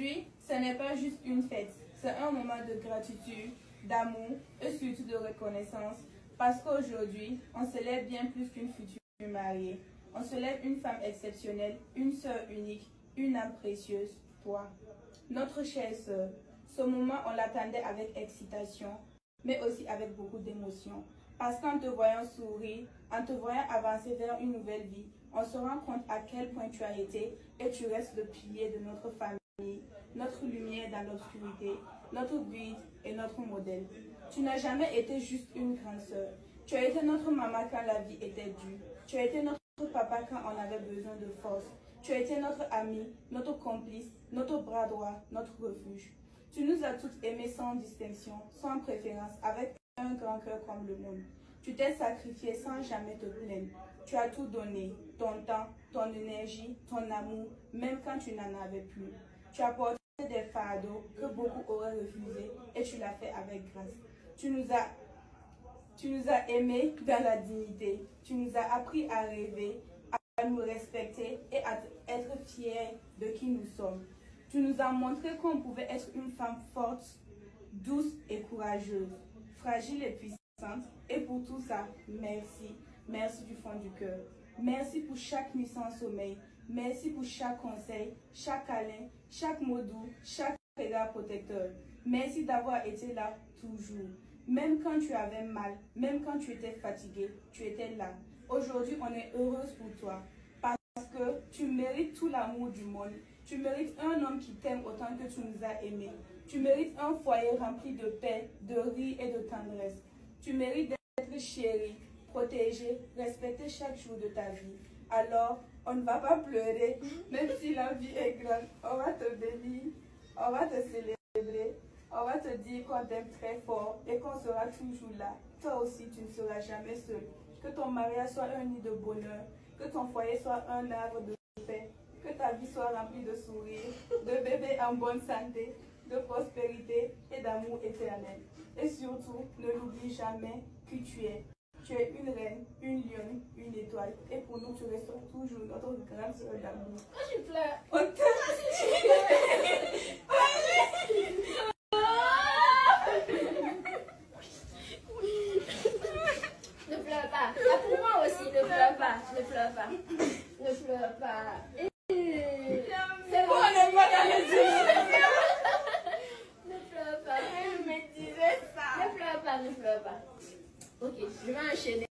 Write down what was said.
Aujourd'hui, ce n'est pas juste une fête, c'est un moment de gratitude, d'amour et surtout de reconnaissance. Parce qu'aujourd'hui, on célèbre bien plus qu'une future mariée. On célèbre une femme exceptionnelle, une sœur unique, une âme précieuse, toi. Notre chère sœur, ce moment, on l'attendait avec excitation, mais aussi avec beaucoup d'émotion. Parce qu'en te voyant sourire, en te voyant avancer vers une nouvelle vie, on se rend compte à quel point tu as été et tu restes le pilier de notre famille, notre lumière dans l'obscurité, notre guide et notre modèle. Tu n'as jamais été juste une grande sœur. Tu as été notre maman quand la vie était dure. Tu as été notre papa quand on avait besoin de force. Tu as été notre ami, notre complice, notre bras droit, notre refuge. Tu nous as toutes aimés sans distinction, sans préférence, avec un grand cœur comme le nôtre. Tu t'es sacrifié sans jamais te plaindre. Tu as tout donné, ton temps, ton énergie, ton amour, même quand tu n'en avais plus. Tu as porté des fardeaux que beaucoup auraient refusés et tu l'as fait avec grâce. Tu nous as aimés dans la dignité. Tu nous as appris à rêver, à nous respecter et à être fiers de qui nous sommes. Tu nous as montré qu'on pouvait être une femme forte, douce et courageuse, fragile et puissante. Et pour tout ça, merci. Merci du fond du cœur. Merci pour chaque nuit sans sommeil. Merci pour chaque conseil, chaque câlin, chaque mot doux, chaque regard protecteur. Merci d'avoir été là toujours. Même quand tu avais mal, même quand tu étais fatigué, tu étais là. Aujourd'hui, on est heureuse pour toi. Parce que tu mérites tout l'amour du monde. Tu mérites un homme qui t'aime autant que tu nous as aimés. Tu mérites un foyer rempli de paix, de rire et de tendresse. Tu mérites d'être chérie, protégée, respectée chaque jour de ta vie. Alors, on ne va pas pleurer, même si la vie est grande. On va te bénir, on va te célébrer, on va te dire qu'on t'aime très fort et qu'on sera toujours là. Toi aussi, tu ne seras jamais seul. Que ton mariage soit un nid de bonheur, que ton foyer soit un arbre de paix, que ta vie soit remplie de sourires, de bébés en bonne santé, de prospérité et d'amour éternel. Et surtout, ne l'oublie jamais qui tu es. Tu es une reine, une lionne, une étoile. Et pour nous, tu resteras toujours notre grande sœur d'amour. Oh, je pleure. On t'aime. Ne pleure pas. Ah, pour moi aussi, ne pleure pas. Ne pleure pas. Ne pleure pas. C'est bon, on est pas dans les yeux. Ne pleure pas. Elle me disait ça. Ne pleure pas, ne pleure pas. Ok, je vais enchaîner.